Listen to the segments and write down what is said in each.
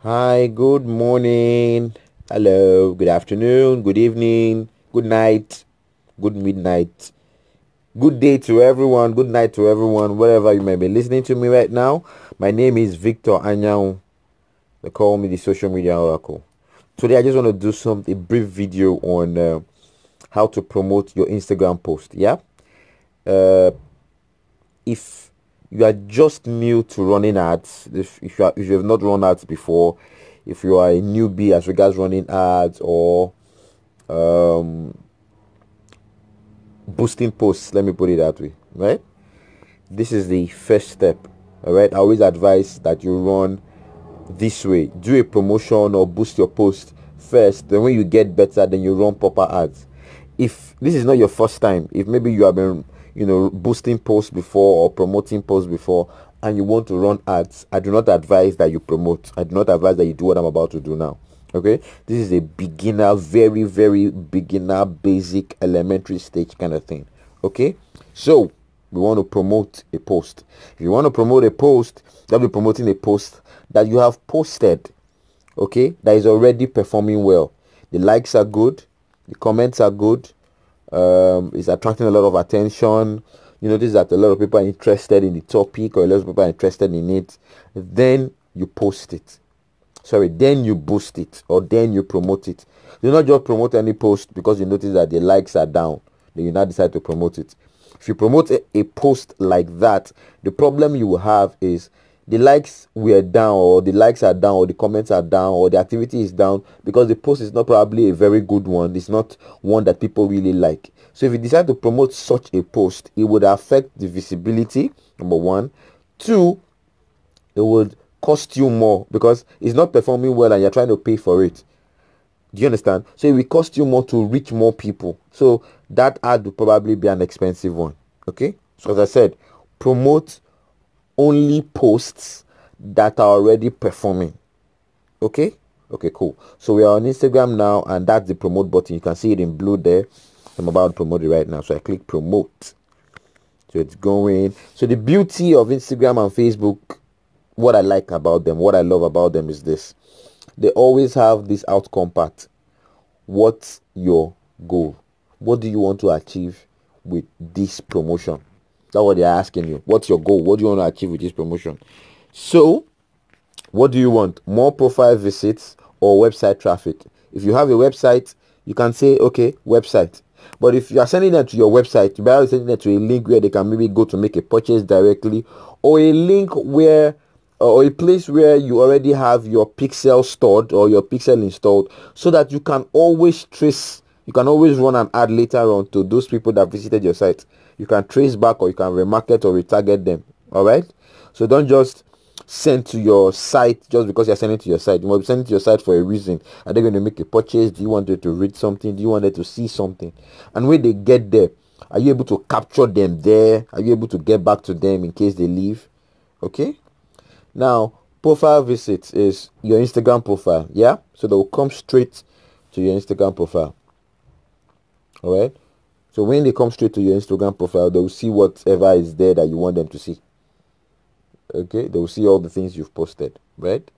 Hi, good morning. Hello, good afternoon, good evening, good night, good midnight, good day to everyone, good night to everyone, wherever you may be listening to me right now. My name is Victor Anyanwu. They call me the social media oracle. Today, I just want to do a brief video on how to promote your Instagram post. Yeah. Uh, if you are just new to running ads, if you have not run ads before, if you are a newbie as regards running ads or um, boosting posts, let me put it that way, right? This is the first step. All right, I always advise that you run this way. Do a promotion or boost your post first, then when you get better, then you run proper ads. If this is not your first time, if maybe you have been boosting posts before or promoting posts before and you want to run ads, I do not advise that you promote. I do not advise that you do what I'm about to do now. Okay, this is a beginner, very very beginner, basic, elementary stage kind of thing. Okay, so we want to promote a post. If you want to promote a post, you'll be promoting a post that you have posted, okay, that is already performing well. The likes are good, the comments are good, it's attracting a lot of attention. You notice that a lot of people are interested in the topic or a lot of people are interested in it. Then you post it. Sorry, then you boost it or then you promote it. Do not just promote any post because you notice that the likes are down. Then you now decide to promote it. If you promote a post like that, the problem you will have is the likes were down or the likes are down or the comments are down or the activity is down because the post is not probably a very good one. It's not one that people really like. So if you decide to promote such a post, it would affect the visibility, number one. Two, it would cost you more because it's not performing well and you're trying to pay for it. Do you understand? So it will cost you more to reach more people. So that ad will probably be an expensive one. Okay. So as I said, promote only posts that are already performing. Okay. Okay, cool. So we are on Instagram now, and that's the promote button. You can see it in blue there. I'm about to promote it right now. So I click promote. So it's going. So the beauty of Instagram and Facebook, what I like about them, what I love about them is this. They always have this outcome part. What's your goal? What do you want to achieve with this promotion? That's what they're asking you. What's your goal? What do you want to achieve with this promotion? So, what do you want? More profile visits or website traffic? If you have a website, you can say, okay, website. But if you are sending them to your website, you better send them to a link where they can maybe go to make a purchase directly, or a link where or a place where you already have your pixel stored or your pixel installed so that you can always trace, you can always run an ad later on to those people that visited your site. You can trace back or you can remarket or retarget them. All right, so don't just send to your site just because you're sending to your site. You must be sending to your site for a reason. Are they going to make a purchase? Do you want them to read something? Do you want them to see something? And when they get there, are you able to capture them there? Are you able to get back to them in case they leave? Okay. Now, profile visits is your Instagram profile. Yeah. So they will come straight to your Instagram profile. All right. So when they come straight to your Instagram profile, they will see whatever is there that you want them to see. Okay. They will see all the things you've posted. Right.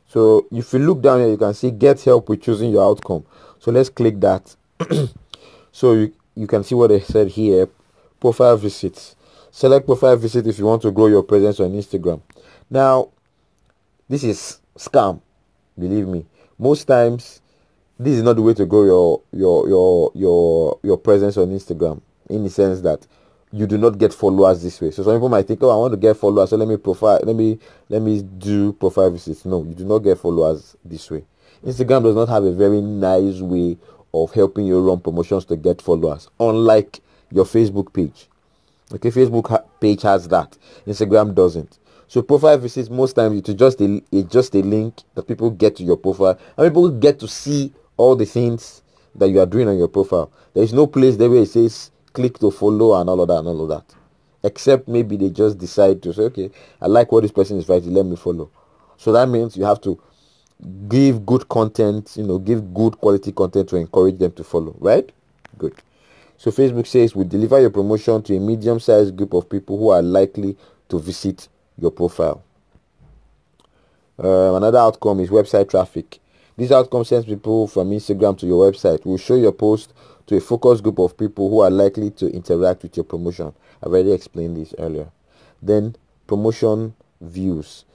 So if you look down here, you can see get help with choosing your outcome. So let's click that. So you can see what I said here. Profile visits. Select profile visit if you want to grow your presence on Instagram. Now, this is scam. Believe me. Most times, this is not the way to grow your presence on Instagram. In the sense that you do not get followers this way. So some people might think, oh, I want to get followers, so let me do profile visits. No, you do not get followers this way. Instagram does not have a very nice way of helping you run promotions to get followers, unlike your Facebook page. Okay, Facebook page has that. Instagram doesn't. So profile visits, most times it's just a link that people get to your profile and people get to see all the things that you are doing on your profile. There is no place there where it says click to follow and all of that and all of that. Except maybe they just decide to say, okay, I like what this person is writing, let me follow. So that means you have to give good content, give good quality content to encourage them to follow, right? Good. So Facebook says we deliver your promotion to a medium-sized group of people who are likely to visit your profile. Another outcome is website traffic. This outcome sends people from Instagram to your website. Will show your post to a focused group of people who are likely to interact with your promotion. I've already explained this earlier. Then promotion views.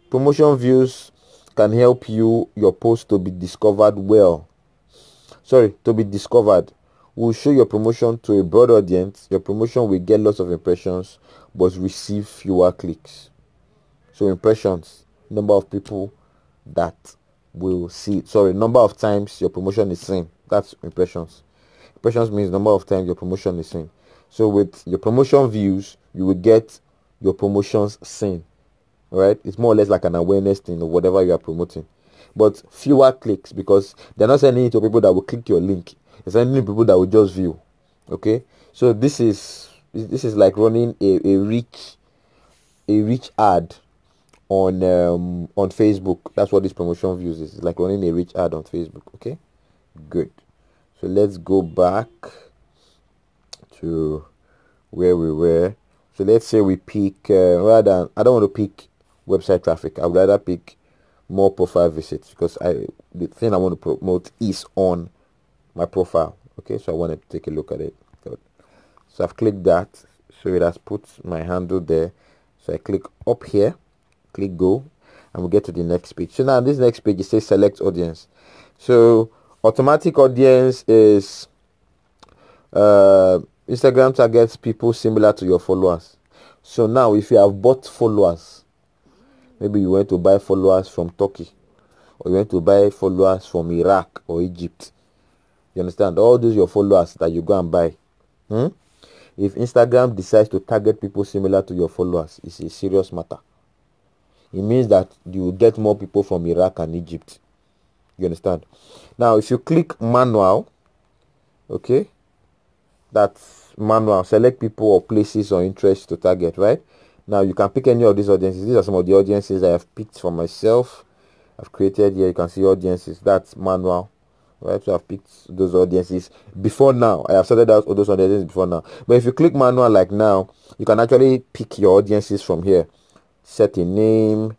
Promotion views can help your post to be discovered to be discovered. Will show your promotion to a broad audience. Your promotion will get lots of impressions but receive fewer clicks. So impressions, number of people that will see it. Sorry, number of times your promotion is seen. That's impressions. Impressions means number of times your promotion is seen. So with your promotion views, you will get your promotions seen. Right? It's more or less like an awareness thing of whatever you are promoting. But fewer clicks, because they're not sending it to people that will click your link. They're sending it to people that will just view. Okay? So this is like running a rich ad on Facebook. That's what this promotion views is. It's like running a rich ad on Facebook. Okay, good. So let's go back to where we were. So let's say we pick rather than, I don't want to pick website traffic. I would rather pick more profile visits, because the thing I want to promote is on my profile. Okay, so I want to take a look at it. Good. So I've clicked that, so it has put my handle there. So I click up here, click go, and we'll get to the next page. So now this next page, it says select audience. So automatic audience is Instagram targets people similar to your followers. So now if you have bought followers, maybe you went to buy followers from Turkey, or you went to buy followers from Iraq or Egypt, you understand, all those your followers that you go and buy, if Instagram decides to target people similar to your followers, it's a serious matter. It means that you will get more people from Iraq and Egypt. You understand? Now, if you click manual, okay, that's manual, select people or places or interests to target, right? Now, you can pick any of these audiences. These are some of the audiences I have picked for myself. I've created here. You can see audiences. That's manual, right? So I've picked those audiences before now. I have sorted out all those audiences before now. But if you click manual like now, you can actually pick your audiences from here. Set a name,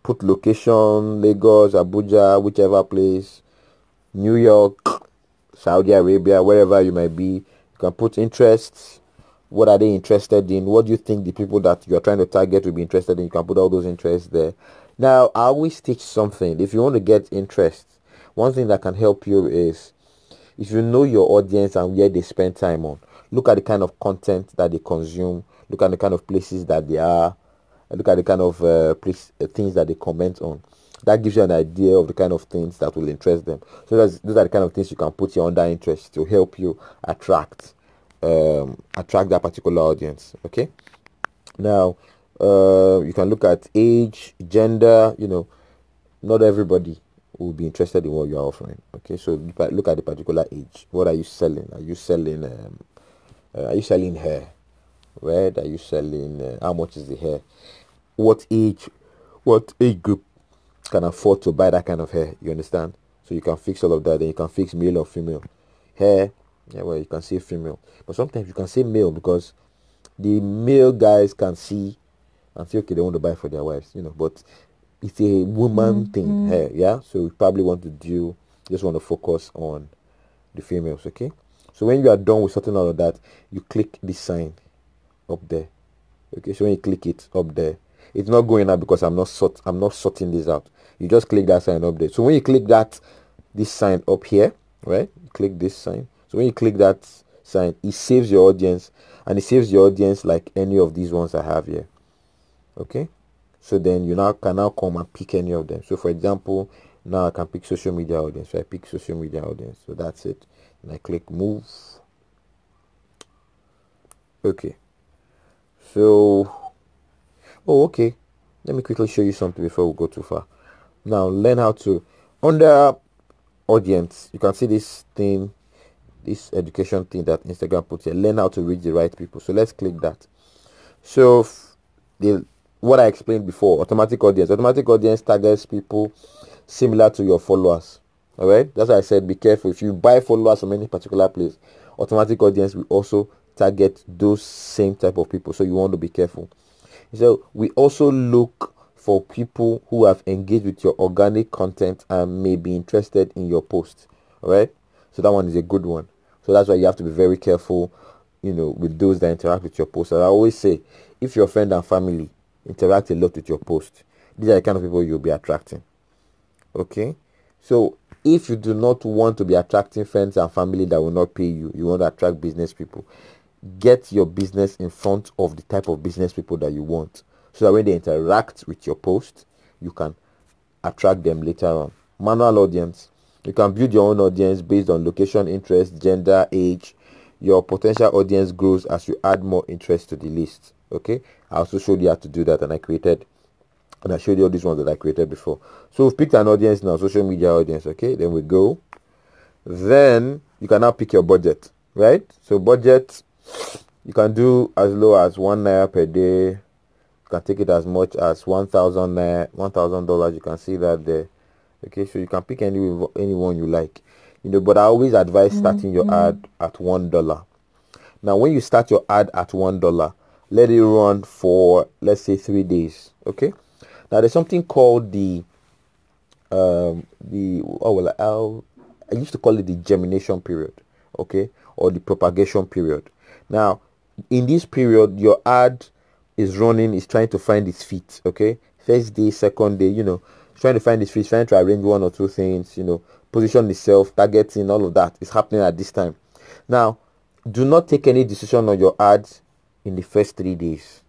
put location, Lagos, Abuja, whichever place, New York, Saudi Arabia, wherever you might be. You can put interests. What are they interested in? What do you think the people that you are trying to target will be interested in? You can put all those interests there. Now, I always teach something. If you want to get interest, one thing that can help you is, if you know your audience and where they spend time on, look at the kind of content that they consume, look at the kind of places that they are, look at the kind of things that they comment on. That gives you an idea of the kind of things that will interest them. So those are the kind of things you can put your under interest to help you attract that particular audience. Okay, now you can look at age, gender. Not everybody will be interested in what you are offering. Okay, so look at the particular age. What are you selling? Are you selling hair? Right? Are you selling how much is the hair? What age group can afford to buy that kind of hair? You understand? So you can fix all of that. Then you can fix male or female hair. Yeah, well, you can say female, but sometimes you can say male, because the male guys can see and say, okay, they want to buy for their wives, but it's a woman thing hair. Yeah, so you probably want to just want to focus on the females. Okay, so when you are done with sorting all of that, you click this sign up there. Okay, so when you click it up there, it's not going out because I'm not sorting this out. You just click that sign up there. So when you click this sign up here, right, you click this sign. So when you click that sign, it saves your audience, and it saves your audience like any of these ones I have here. Okay, so then you can come and pick any of them. So for example, now I can pick social media audience. So I pick social media audience. So that's it. And I click move. Okay. So, okay. Let me quickly show you something before we go too far. Now, learn how to, under audience, you can see this thing, this education thing that Instagram puts here. Learn how to reach the right people. So let's click that. So what I explained before, automatic audience targets people similar to your followers. All right, that's why I said be careful. If you buy followers from any particular place, automatic audience will also target those same type of people, so you want to be careful. So we also look for people who have engaged with your organic content and may be interested in your post. All right, so that one is a good one. So that's why you have to be very careful, with those that interact with your post. As I always say, if your friend and family interact a lot with your post, these are the kind of people you'll be attracting. Okay, so if you do not want to be attracting friends and family that will not pay you, you want to attract business people, get your business in front of the type of business people that you want, so that when they interact with your post, you can attract them later on. Manual audience: you can build your own audience based on location, interest, gender, age. Your potential audience grows as you add more interest to the list. Okay, I also showed you how to do that, and I showed you all these ones that I created before. So we've picked an audience now, social media audience. Okay, then we go. Then you can now pick your budget, right? So budget, you can do as low as $1 per day. You can take it as much as 1,000 naira, $1,000. You can see that there. Okay, so you can pick anyone you like, but I always advise starting your ad at $1. Now, when you start your ad at $1, let it run for, let's say, 3 days. Okay. Now, there's something called I used to call it the germination period, okay, or the propagation period. Now, in this period, your ad is running, is trying to find its feet, okay. First day, second day, trying to find its feet, trying to arrange one or two things, position itself, targeting, all of that is happening at this time. Now, do not take any decision on your ads in the first 3 days.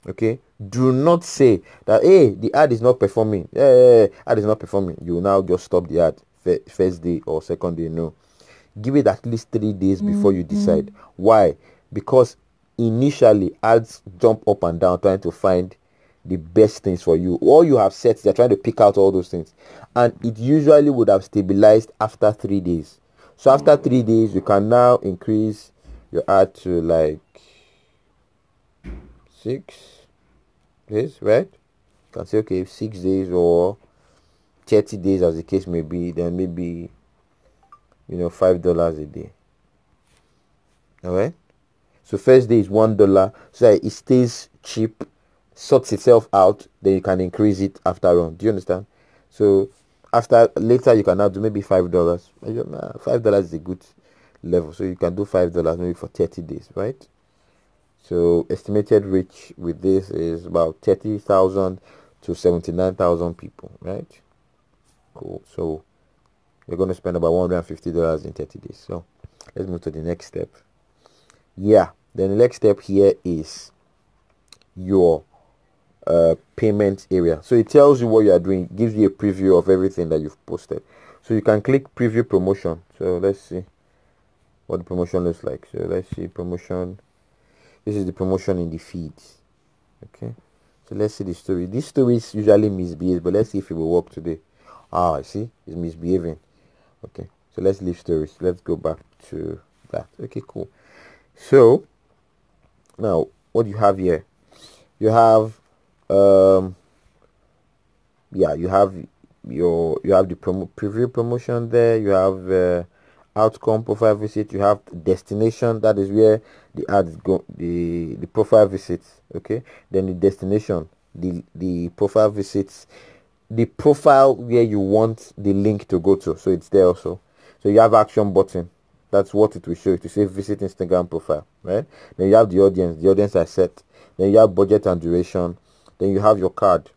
Okay, do not say that, hey, the ad is not performing, ad is not performing, you will now just stop the ad first day or second day. No, give it at least 3 days before you decide. Why? Because initially ads jump up and down trying to find the best things for you. All you have set, they're trying to pick out all those things, and it usually would have stabilized after 3 days. So after 3 days, you can now increase your ad to like 6 days, right? You can say, okay, 6 days or 30 days, as the case may be. Then maybe $5 a day. All right. So first day is $1, so that it stays cheap, sorts itself out. Then you can increase it after on. Do you understand? So after later, you can now do maybe $5. $5 is a good level, so you can do $5 maybe for 30 days, right? So estimated reach with this is about 30,000 to 79,000 people, right? Cool. So you're going to spend about $150 in 30 days. So let's move to the next step. Yeah, then the next step here is your payment area. So it tells you what you are doing, gives you a preview of everything that you've posted. So you can click preview promotion. So let's see what the promotion looks like. So let's see promotion. This is the promotion in the feed. Okay, so let's see the story. This story is usually misbehaved, but let's see if it will work today. I see it's misbehaving. Okay, so let's leave stories. Let's go back to that. Okay, cool. So now what you have here, you have you have the preview promotion there. You have outcome, profile visit. You have destination, that is where the ads go, the profile visits. Okay, then the destination, the profile visits, the profile where you want the link to go to, so it's there also. So you have action button, that's what it will show you, to say visit Instagram profile, right? Then you have the audience I set. Then you have budget and duration. Then you have your card.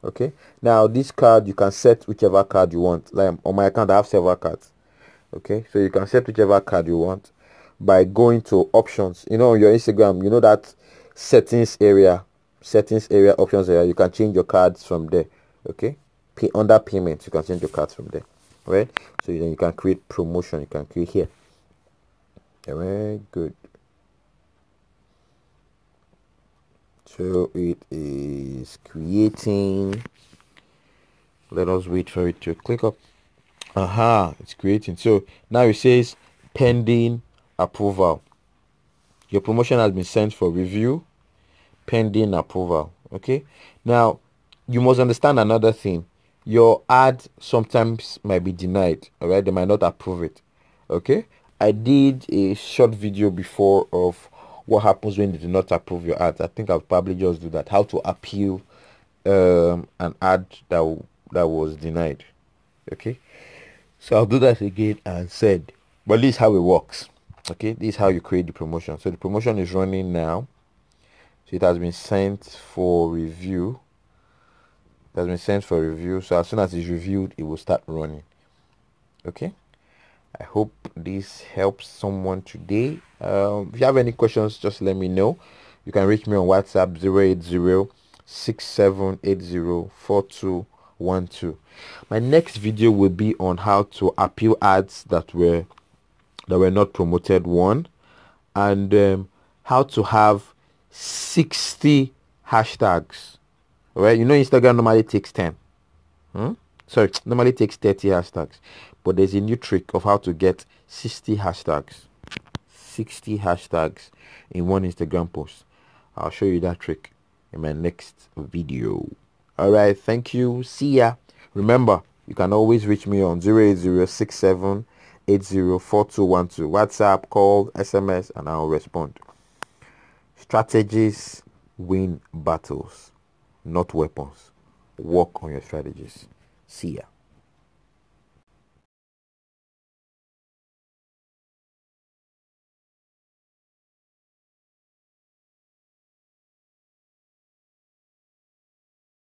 Okay, now this card, you can set whichever card you want. Like on my account, I have several cards. Okay, so you can set whichever card you want by going to options. On your Instagram, that settings area, options area, you can change your cards from there. Okay, under payments, you can change your cards from there. All right, so then you can create promotion. You can create here. Very good. So it is creating. Let us wait for it to click up. It's creating. So now it says pending approval. Your promotion has been sent for review, pending approval. Okay, now you must understand another thing. Your ad sometimes might be denied. All right, they might not approve it. Okay, I did a short video before of what happens when they do not approve your ads. I think I'll probably just do that. How to appeal an ad that was denied. Okay, so I'll do that again and send. But this is how it works. Okay, this is how you create the promotion. So the promotion is running now. So it has been sent for review. It has been sent for review. So as soon as it's reviewed, it will start running. Okay, I hope this helps someone today. If you have any questions, just let me know. You can reach me on WhatsApp 080-6780-4212. My next video will be on how to appeal ads that were not promoted, one, and how to have 60 hashtags. All right, you know Instagram normally takes 10. Sorry, normally takes 30 hashtags, but there's a new trick of how to get 60 hashtags. 60 hashtags in one Instagram post. I'll show you that trick in my next video. All right, thank you. See ya. Remember, you can always reach me on 080-6780-4212. WhatsApp, call, SMS, and I'll respond. Strategies win battles, not weapons. Work on your strategies. See ya.